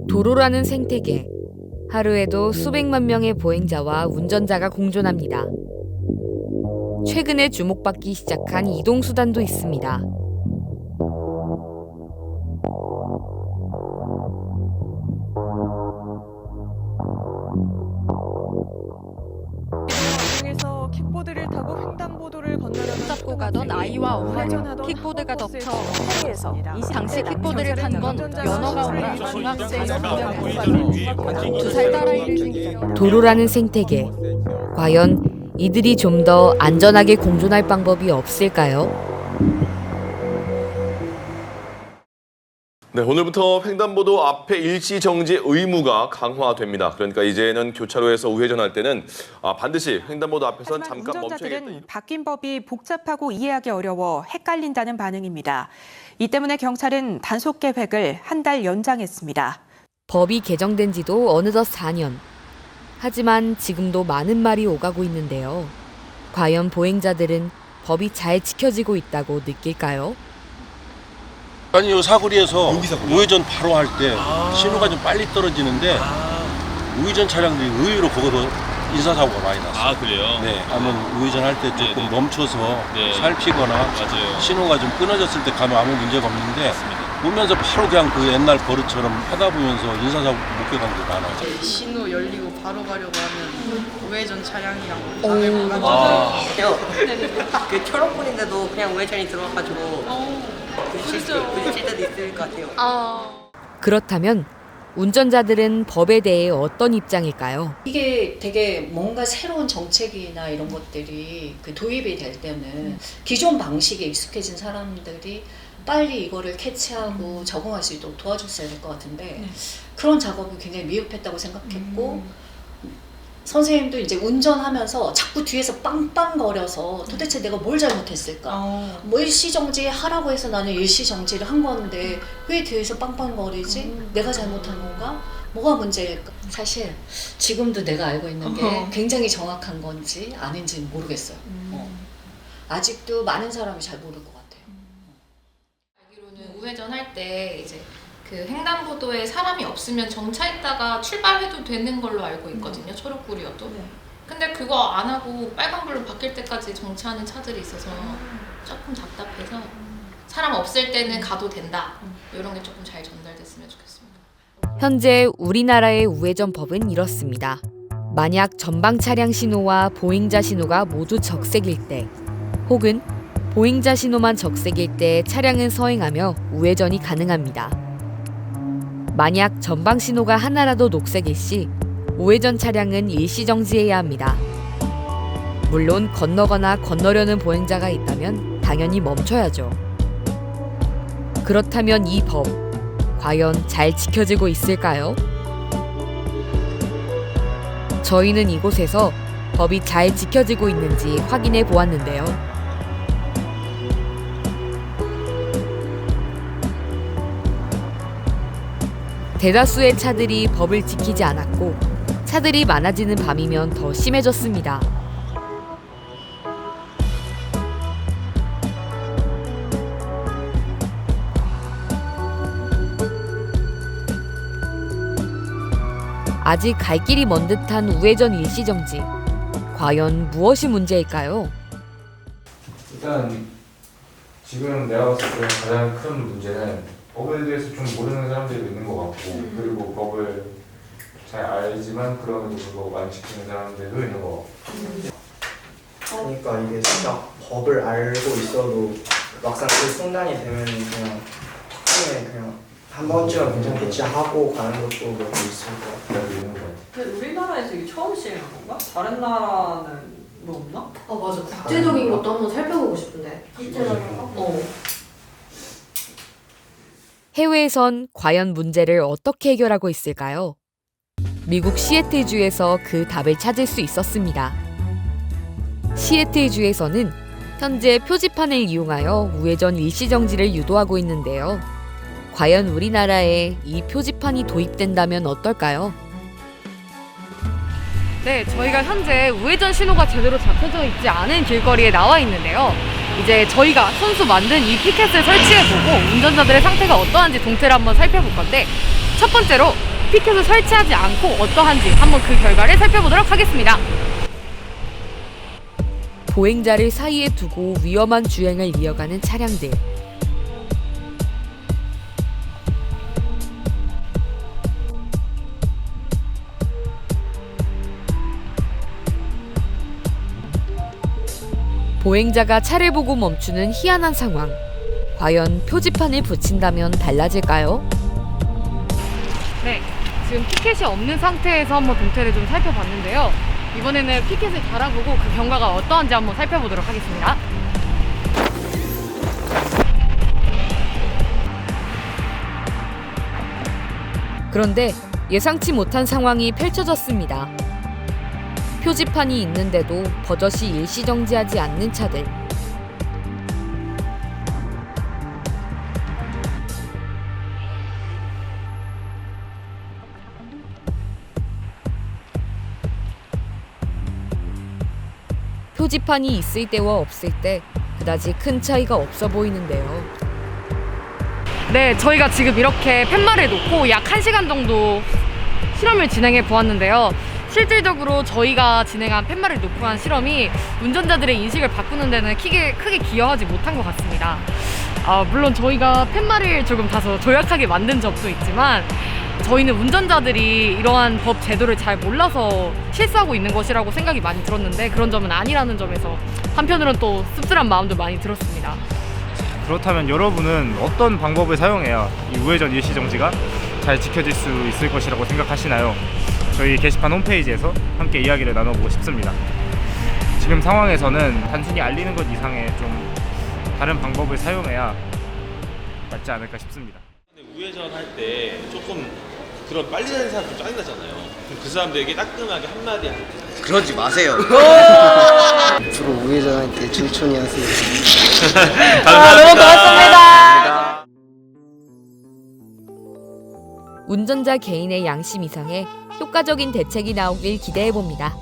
도로라는 생태계. 하루에도 수백만 명의 보행자와 운전자가 공존합니다. 최근에 주목받기 시작한 이동수단도 있습니다. 에서 킥보드를 타고 횡단보도를 건너려는 붙잡고 가던 아이와 어머니, 킥보드가 덮쳐 서 당시 킥보드를 탄 건 면허가 없는 중학생 2명, 2살 딸아이를 중이다. 도로라는 생태계. 과연 이들이 좀 더 안전하게 공존할 방법이 없을까요? 네, 오늘부터 횡단보도 앞에 일시 정지 의무가 강화됩니다. 그러니까 이제는 교차로에서 우회전할 때는 반드시 횡단보도 앞에선 잠깐 멈춰야겠다. 운전자들은 바뀐 법이 복잡하고 이해하기 어려워 헷갈린다는 반응입니다. 이 때문에 경찰은 단속 계획을 한 달 연장했습니다. 법이 개정된 지도 어느덧 4년. 하지만 지금도 많은 말이 오가고 있는데요. 과연 보행자들은 법이 잘 지켜지고 있다고 느낄까요? 아니, 요 사거리에서 우회전 바로 할 때 신호가 좀 빨리 떨어지는데 우회전 차량들이 의외로 거기서 인사사고가 많이 났어요. 아, 그래요? 네, 아무 우회전할 때 조금 네. 멈춰서 네. 살피거나 맞아요. 신호가 좀 끊어졌을 때 가면 아무 문제가 없는데 보면서 바로 그냥 그 옛날 버릇처럼 하다 보면서 인사사고 목격한 게 많아요. 신호 열리고 바로 가려고 하면 우회전 차량이랑 방을 막아줘서 그 초록불인데도 그냥 우회전이 들어와가지고 부딪힐 때도 있을 것 같아요. 그렇다면 운전자들은 법에 대해 어떤 입장일까요? 이게 되게 뭔가 새로운 정책이나 이런 것들이 그 도입이 될 때는 기존 방식에 익숙해진 사람들이 빨리 이거를 캐치하고 적응할 수 있도록 도와줬어야 될 것 같은데 그런 작업이 굉장히 미흡했다고 생각했고 선생님도 이제 운전하면서 자꾸 뒤에서 빵빵거려서 도대체 내가 뭘 잘못했을까? 뭐 일시정지 하라고 해서 나는 일시정지를 한 건데 왜 뒤에서 빵빵거리지? 내가 잘못한 건가? 뭐가 문제일까? 사실 지금도 내가 알고 있는 게 굉장히 정확한 건지 아닌지는 모르겠어요. 아직도 많은 사람이 잘 모를 것 같아요. 알기로는 우회전할 때 이제 그 횡단보도에 사람이 없으면 정차했다가 출발해도 되는 걸로 알고 있거든요. 초록불이어도. 근데 그거 안 하고 빨간불로 바뀔 때까지 정차하는 차들이 있어서 조금 답답해서 사람 없을 때는 가도 된다. 이런 게 조금 잘 전달됐으면 좋겠습니다. 현재 우리나라의 우회전 법은 이렇습니다. 만약 전방 차량 신호와 보행자 신호가 모두 적색일 때, 혹은 보행자 신호만 적색일 때 차량은 서행하며 우회전이 가능합니다. 만약 전방 신호가 하나라도 녹색일 시 우회전 차량은 일시 정지해야 합니다. 물론 건너거나 건너려는 보행자가 있다면 당연히 멈춰야죠. 그렇다면 이 법, 과연 잘 지켜지고 있을까요? 저희는 이곳에서 법이 잘 지켜지고 있는지 확인해 보았는데요. 대다수의 차들이 법을 지키지 않았고 차들이 많아지는 밤이면 더 심해졌습니다. 아직 갈 길이 먼 듯한 우회전 일시정지. 과연 무엇이 문제일까요? 일단 지금 내가 봤을 때 가장 큰 문제는 법에 대해서 좀 모르는 사람들이 있는 것 같고 그리고 법을 잘 알지만 그럼에도 불구하고 안 지키는 사람들도 있는 것 같고 그러니까 이게 진짜 법을 알고 있어도 막상 그 순간이 되면 그냥 한 번쯤은 괜찮겠지 하고 가는 것도 몇 개 있을 것 같아요. 근데 우리나라에서 이게 처음 시행한 건가? 다른 나라는 뭐 없나? 맞아. 국제적인 것도 한번 살펴보고 싶은데. 국제적인 거? 해외에선 과연 문제를 어떻게 해결하고 있을까요? 미국 시애틀주에서 그 답을 찾을 수 있었습니다. 시애틀주에서는 현재 표지판을 이용하여 우회전 일시정지를 유도하고 있는데요. 과연 우리나라에 이 표지판이 도입된다면 어떨까요? 네, 저희가 현재 우회전 신호가 제대로 잡혀져 있지 않은 길거리에 나와 있는데요. 이제 저희가 손수 만든 이 피켓을 설치해보고 운전자들의 상태가 어떠한지 동태를 한번 살펴볼 건데, 첫 번째로 피켓을 설치하지 않고 어떠한지 한번 그 결과를 살펴보도록 하겠습니다. 보행자를 사이에 두고 위험한 주행을 이어가는 차량들. 보행자가 차를 보고 멈추는 희한한 상황. 과연 표지판을 붙인다면 달라질까요? 네, 지금 피켓이 없는 상태에서 한번 동태를 좀 살펴봤는데요. 이번에는 피켓을 달아보고 그 경과가 어떠한지 한번 살펴보도록 하겠습니다. 그런데 예상치 못한 상황이 펼쳐졌습니다. 표지판이 있는데도 버젓이 일시정지하지 않는 차들. 표지판이 있을 때와 없을 때 그다지 큰 차이가 없어 보이는데요. 네, 저희가 지금 이렇게 팻말을 놓고 약 1시간 정도 실험을 진행해 보았는데요. 실질적으로 저희가 진행한 팻말을 놓고 한 실험이 운전자들의 인식을 바꾸는 데는 크게 기여하지 못한 것 같습니다. 물론 저희가 팻말을 조금 다소 조약하게 만든 점도 있지만, 저희는 운전자들이 이러한 법 제도를 잘 몰라서 실수하고 있는 것이라고 생각이 많이 들었는데, 그런 점은 아니라는 점에서 한편으로는 또 씁쓸한 마음도 많이 들었습니다. 그렇다면 여러분은 어떤 방법을 사용해야 이 우회전 일시정지가 잘 지켜질 수 있을 것이라고 생각하시나요? 저희 게시판 홈페이지에서 함께 이야기를 나눠보고 싶습니다. 지금 상황에서는 단순히 알리는 것 이상의 좀 다른 방법을 사용해야 맞지 않을까 싶습니다. 우회전 할 때 조금 그런 빨리 다니는 사람 좀 짜증나잖아요. 그럼 그 사람들에게 따끔하게 한마디 하는 거. 그러지 마세요. 주로 우회전할 때 천천히 하세요. 너무 고맙습니다. 운전자 개인의 양심 이상의 효과적인 대책이 나오길 기대해봅니다.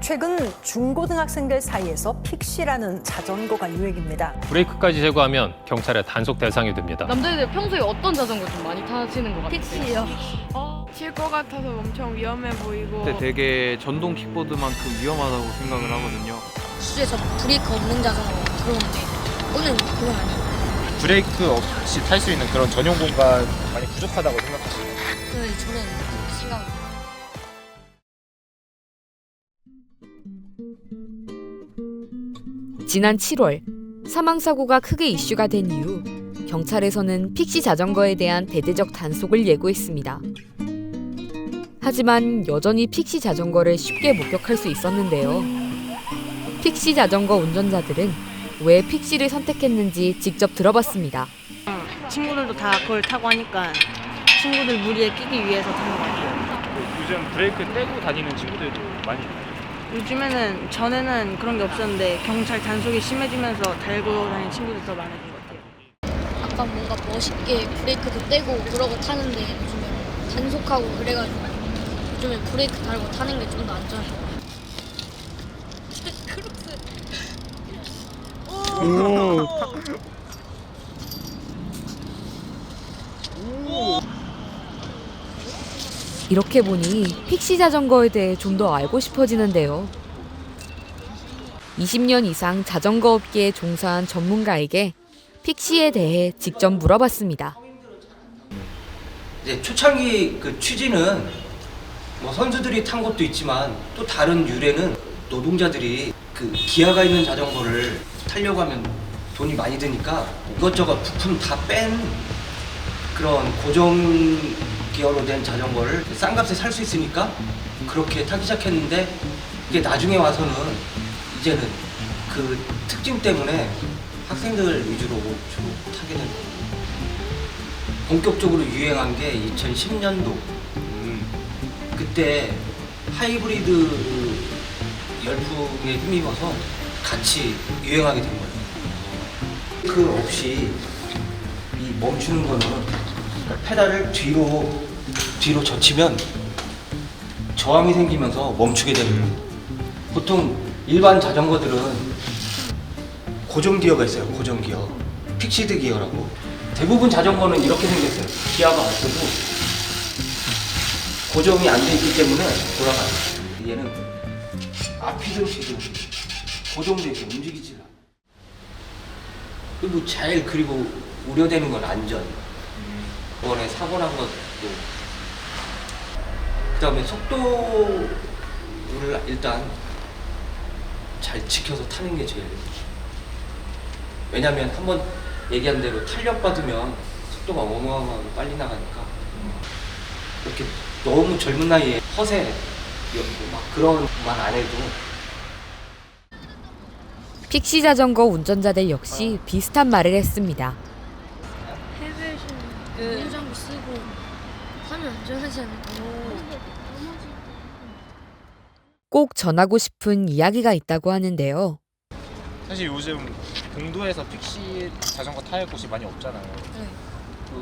최근 중고등학생들 사이에서 픽시라는 자전거가 유행입니다. 브레이크까지 제거하면 경찰의 단속 대상이 됩니다. 남자애들 평소에 어떤 자전거 좀 많이 타시는 것 같아요? 픽시요. 칠 것 같아서 엄청 위험해 보이고. 근데 되게 전동 킥보드만큼 위험하다고 생각을 하거든요. 수에서 브레이크 없는 자전거 들어오는데 오늘 그건 아니에요. 브레이크 없이 탈 수 있는 그런 전용 공간 많이 부족하다고 생각하시나요? 저는 생각. 지난 7월 사망사고가 크게 이슈가 된 이후 경찰에서는 픽시 자전거에 대한 대대적 단속을 예고했습니다. 하지만 여전히 픽시 자전거를 쉽게 목격할 수 있었는데요. 픽시 자전거 운전자들은 왜 픽시를 선택했는지 직접 들어봤습니다. 친구들도 다 그걸 타고 하니까 친구들 무리에 끼기 위해서 타는 것 같아요. 요즘 브레이크 떼고 다니는 친구들도 많이 있나요? 요즘에는 전에는 그런 게 없었는데 경찰 단속이 심해지면서 달고 다니는 친구들이 더 많아진 것 같아요. 아까 뭔가 멋있게 브레이크도 떼고 그러고 타는데 요즘에 단속하고 그래가지고 요즘에 브레이크 달고 타는 게 좀 더 안전해요. 이렇게 보니 픽시 자전거에 대해 좀 더 알고 싶어지는데요. 20년 이상 자전거 업계에 종사한 전문가에게 픽시에 대해 직접 물어봤습니다. 이제 초창기 그 취지는 뭐 선수들이 탄 것도 있지만 또 다른 유래는 노동자들이 그 기아가 있는 자전거를 타려고 하면 돈이 많이 드니까 이것저것 부품 다 뺀 그런 고정 기어로 된 자전거를 싼 값에 살 수 있으니까 그렇게 타기 시작했는데, 이게 나중에 와서는 이제는 그 특징 때문에 학생들 위주로 주로 타게 된 거예요. 본격적으로 유행한 게 2010년도. 그때 하이브리드 열풍에 힘입어서 같이 유행하게 된 거예요. 그 없이 이 멈추는 거는 페달을 뒤로 젖히면 저항이 생기면서 멈추게 되는 거예요. 보통 일반 자전거들은 고정 기어가 있어요. 고정 기어, 픽시드 기어라고. 대부분 자전거는 이렇게 생겼어요. 기어가 없어도 고정이 안 돼 있기 때문에 돌아가요. 얘는 앞이든 뒤든 고정돼 있어. 움직이지 않아. 그리고 제일 그리고 우려되는 건 안전. 이번에 사고 난 것도. 그다음에 속도를 일단 잘 지켜서 타는 게 제일. 왜냐면 한번 얘기한 대로 탄력 받으면 속도가 어마어마하게 빨리 나가니까 이렇게 너무 젊은 나이에 허세 막 그런 말 안 해도. 픽시 자전거 운전자들 역시 비슷한 말을 했습니다. 해외에서는 보호장구 쓰고 하면 안전하지 않을까. 꼭 전하고 싶은 이야기가 있다고 하는데요. 사실 요즘 공도에서 픽시 자전거 탈 곳이 많이 없잖아요.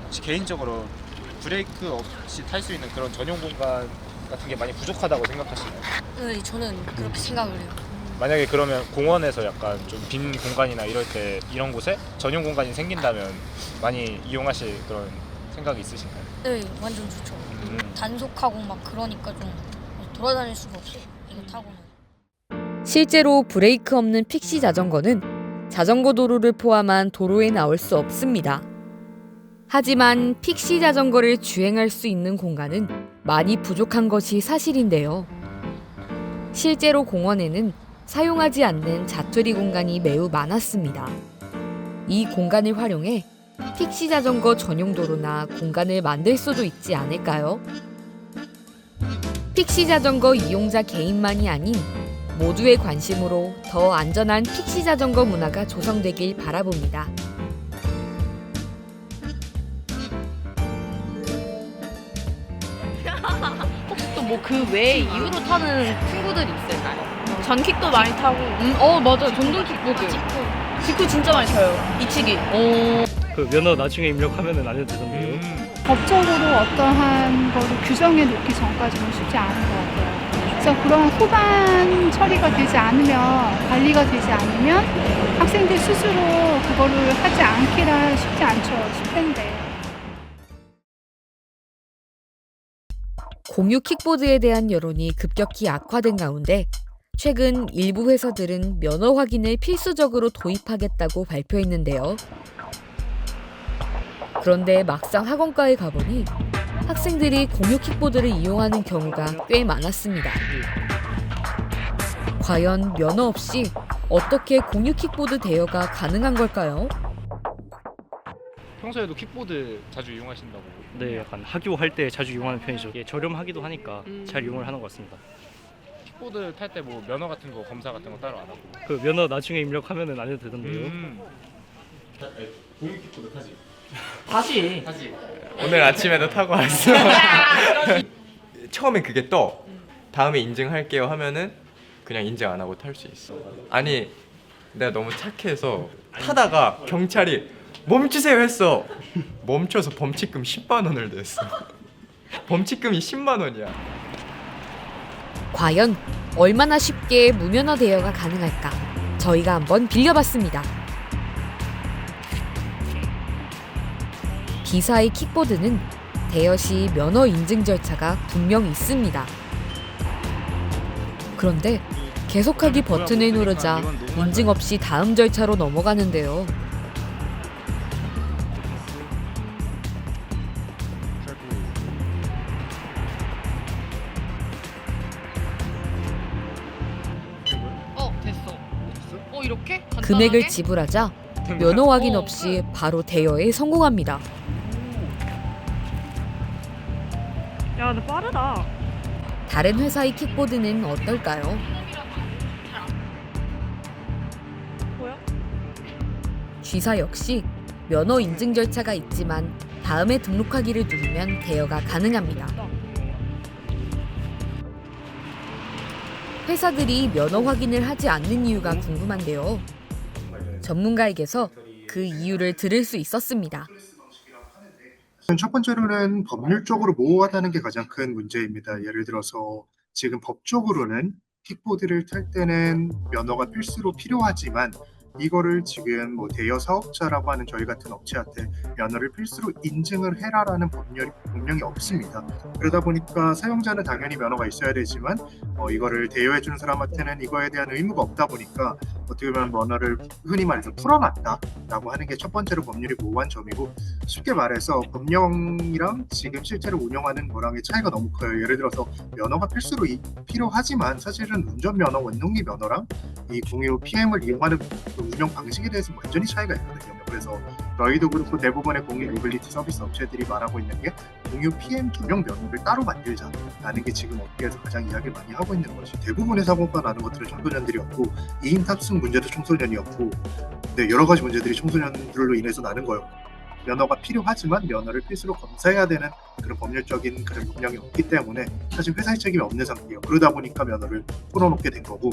혹시 개인적으로 브레이크 없이 탈 수 있는 그런 전용 공간 같은 게 많이 부족하다고 생각하시나요? 네, 저는 그렇게 생각을 해요. 만약에 그러면 공원에서 약간 좀 빈 공간이나 이럴 때 이런 곳에 전용 공간이 생긴다면 많이 이용하실 그런 생각이 있으신가요? 네, 완전 좋죠. 단속하고 막 그러니까 좀 돌아다닐 수가 없어요. 이거 타고는. 실제로 브레이크 없는 픽시 자전거는 자전거 도로를 포함한 도로에 나올 수 없습니다. 하지만 픽시 자전거를 주행할 수 있는 공간은 많이 부족한 것이 사실인데요. 실제로 공원에는 사용하지 않는 자투리 공간이 매우 많았습니다. 이 공간을 활용해 픽시 자전거 전용 도로나 공간을 만들 수도 있지 않을까요? 픽시 자전거 이용자 개인만이 아닌 모두의 관심으로 더 안전한 픽시 자전거 문화가 조성되길 바라봅니다. 혹시 또 뭐 그 외에 이유로 타는 친구들이 있을까요? 전킥도 많이 타고. 맞아요. 전동 킥보드. 직구 진짜 많이 타요. 이치기. 그 면허 나중에 입력하면은 안 해도 되던데요. 법적으로 어떠한 거를 규정해 놓기 전까지는 쉽지 않은 것 같아요. 그래서 그런 후반 처리가 되지 않으면, 관리가 되지 않으면 학생들 스스로 그거를 하지 않기라 쉽지 않죠. 10대인데. 공유 킥보드에 대한 여론이 급격히 악화된 가운데 최근 일부 회사들은 면허 확인을 필수적으로 도입하겠다고 발표했는데요. 그런데 막상 학원가에 가보니 학생들이 공유 킥보드를 이용하는 경우가 꽤 많았습니다. 과연 면허 없이 어떻게 공유 킥보드 대여가 가능한 걸까요? 평소에도 킥보드 자주 이용하신다고? 네, 약간 학교할 때 자주 이용하는 편이죠. 이게 저렴하기도 하니까 잘 이용을 하는 것 같습니다. 킥보드 탈 때 뭐 면허 같은 거 검사 같은 거 따로 안 하고? 그 면허 나중에 입력하면은 안 해도 되던데요. 공유 킥보드 타지? 타지. 오늘 아침에도 타고 왔어. 처음에 그게 떠. 다음에 인증할게요 하면은 그냥 인증 안 하고 탈 수 있어. 아니 내가 너무 착해서 타다가 경찰이 멈추세요 했어. 멈춰서 범칙금 10만 원을 냈어. 범칙금이 10만 원이야. 과연 얼마나 쉽게 무면허 대여가 가능할까? 저희가 한번 빌려봤습니다. B사의 킥보드는 대여 시 면허 인증 절차가 분명 있습니다. 그런데 계속하기 버튼을 누르자 인증 없이 다음 절차로 넘어가는데요. 됐어. 이렇게? 간단하게? 금액을 지불하자 면허 확인 없이 바로 대여에 성공합니다. 야, 너 빠르다. 다른 회사의 킥보드는 어떨까요? 뭐야? G사 역시 면허 인증 절차가 있지만 다음에 등록하기를 누르면 대여가 가능합니다. 회사들이 면허 확인을 하지 않는 이유가 궁금한데요. 전문가에게서 그 이유를 들을 수 있었습니다. 첫 번째로는 법률적으로 모호하다는 게 가장 큰 문제입니다. 예를 들어서 지금 법적으로는 킥보드를 탈 때는 면허가 필수로 필요하지만 이거를 지금 뭐 대여 사업자라고 하는 저희 같은 업체한테 면허를 필수로 인증을 해라라는 법령이 없습니다. 그러다 보니까 사용자는 당연히 면허가 있어야 되지만 이거를 대여해 주는 사람한테는 이거에 대한 의무가 없다 보니까 어떻게 보면 면허를 흔히 말해서 풀어놨다라고 하는 게 첫 번째로 법률이 모호한 점이고, 쉽게 말해서 법령이랑 지금 실제로 운영하는 거랑의 차이가 너무 커요. 예를 들어서 면허가 필수로 필요하지만 사실은 운전면허, 원동기 면허랑 이 공유 PM을 이용하는 운영 방식에 대해서 완전히 차이가 있거든요. 그래서 저희도 그렇고 대부분의 공유 모빌리티 서비스 업체들이 말하고 있는 게 공유 PM 전용 면허를 따로 만들자라는 게 지금 업계에서 가장 이야기를 많이 하고 있는 것이, 대부분의 사고가 나는 것들은 청소년들이었고 2인 탑승 문제도 청소년이었고, 네, 여러 가지 문제들이 청소년들로 인해서 나는 거였고, 면허가 필요하지만 면허를 필수로 검사해야 되는 그런 법률적인 그런 법령이 없기 때문에 사실 회사의 책임이 없는 상태예요. 그러다 보니까 면허를 풀어놓게 된 거고.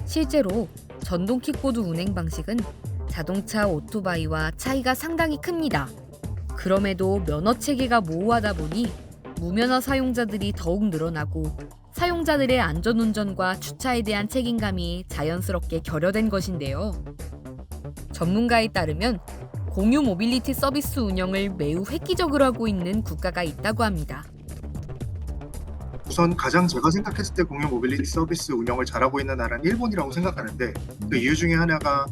실제로 전동 킥보드 운행 방식은 자동차, 오토바이와 차이가 상당히 큽니다. 그럼에도 면허 체계가 모호하다 보니 무면허 사용자들이 더욱 늘어나고 사용자들의 안전운전과 주차에 대한 책임감이 자연스럽게 결여된 것인데요. 전문가에 따르면 공유 모빌리티 서비스 운영을 매우 획기적으로 하고 있는 국가가 있다고 합니다. 우선 가장 제가 생각했을 때 공유 모빌리티 서비스 운영을 잘하고 있는 나라는 일본이라고 생각하는데, 그 이유 중에 하나가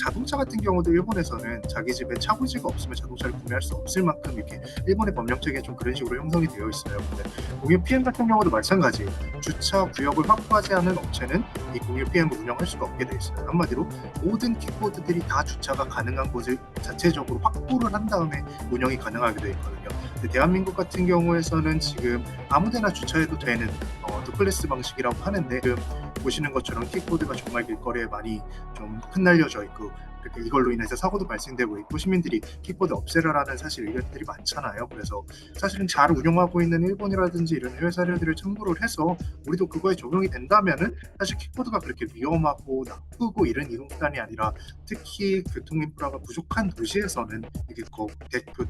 자동차 같은 경우도 일본에서는 자기 집에 차고지가 없으면 자동차를 구매할 수 없을 만큼 이렇게 일본의 법령 체계가 좀 그런 식으로 형성이 되어 있어요. 근데 공유 PM 같은 경우도 마찬가지. 주차 구역을 확보하지 않은 업체는 이 공유 PM을 운영할 수가 없게 되어 있어요. 한마디로 모든 킥보드들이 다 주차가 가능한 곳을 자체적으로 확보를 한 다음에 운영이 가능하게 되어 있거든요. 근데 대한민국 같은 경우에서는 지금 아무데나 주차해도 되는 투클래스 방식이라고 하는데, 지금 보시는 것처럼 킥보드가 정말 길거리에 많이 좀 흩날려져 있고, 이렇게 이걸로 인해서 사고도 발생되고 있고, 시민들이 킥보드 없애라라는 사실 의견들이 많잖아요. 그래서 사실은 잘 운영하고 있는 일본이라든지 이런 해외 사례들을 참고를 해서 우리도 그거에 적용이 된다면은 사실 킥보드가 그렇게 위험하고 나쁘고 이런 이동수단이 아니라, 특히 교통인프라가 부족한 도시에서는 이게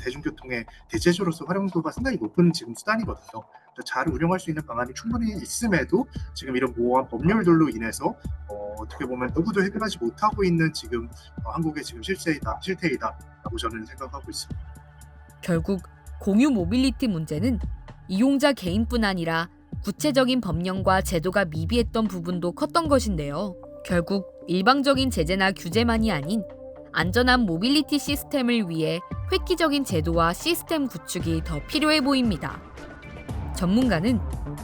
대중교통의 대체조로서 활용도가 상당히 높은 지금 수단이거든요. 잘 운영할 수 있는 방안이 충분히 있음에도 지금 이런 모호한 법률들로 인해서 어떻게 보면 누구도 해결하지 못하고 있는 지금 한국의 지금 실태이다라고 저는 생각하고 있습니다. 결국 공유 모빌리티 문제는 이용자 개인뿐 아니라 구체적인 법령과 제도가 미비했던 부분도 컸던 것인데요. 결국 일방적인 제재나 규제만이 아닌 안전한 모빌리티 시스템을 위해 획기적인 제도와 시스템 구축이 더 필요해 보입니다. 전문가는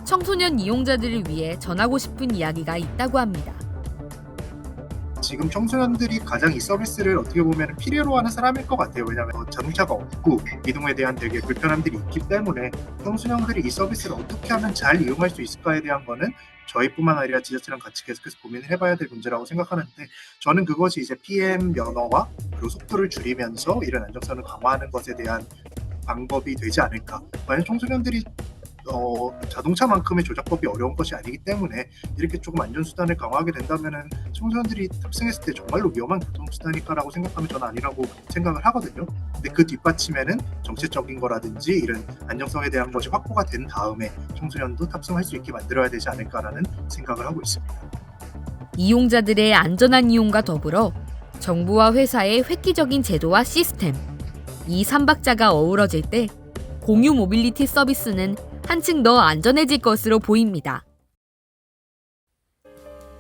청소년 이용자들을 위해 전하고 싶은 이야기가 있다고 합니다. 지금 청소년들이 가장 이 서비스를 어떻게 보면 필요로 하는 사람일 것 같아요. 왜냐하면 자동차가 없고 이동에 대한 되게 불편함들이 있기 때문에 청소년들이 이 서비스를 어떻게 하면 잘 이용할 수 있을까에 대한 거는 저희뿐만 아니라 지자체랑 같이 계속해서 고민을 해봐야 될 문제라고 생각하는데, 저는 그것이 이제 PM 면허와 그리고 속도를 줄이면서 이런 안정성을 강화하는 것에 대한 방법이 되지 않을까. 만약 청소년들이 자동차만큼의 조작법이 어려운 것이 아니기 때문에 이렇게 조금 안전수단을 강화하게 된다면은 청소년들이 탑승했을 때 정말로 위험한 교통수단일까라고 생각하면 저는 아니라고 생각을 하거든요. 근데 그 뒷받침에는 정책적인 거라든지 이런 안정성에 대한 것이 확보가 된 다음에 청소년도 탑승할 수 있게 만들어야 되지 않을까라는 생각을 하고 있습니다. 이용자들의 안전한 이용과 더불어 정부와 회사의 획기적인 제도와 시스템, 이 삼박자가 어우러질 때 공유 모빌리티 서비스는 한층 더 안전해질 것으로 보입니다.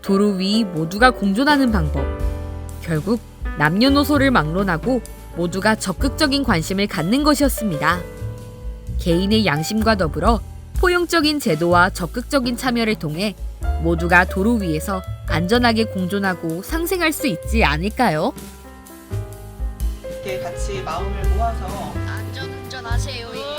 도로 위 모두가 공존하는 방법. 결국 남녀노소를 막론하고 모두가 적극적인 관심을 갖는 것이었습니다. 개인의 양심과 더불어 포용적인 제도와 적극적인 참여를 통해 모두가 도로 위에서 안전하게 공존하고 상생할 수 있지 않을까요? 이렇게 같이 마음을 모아서 안전운전하세요.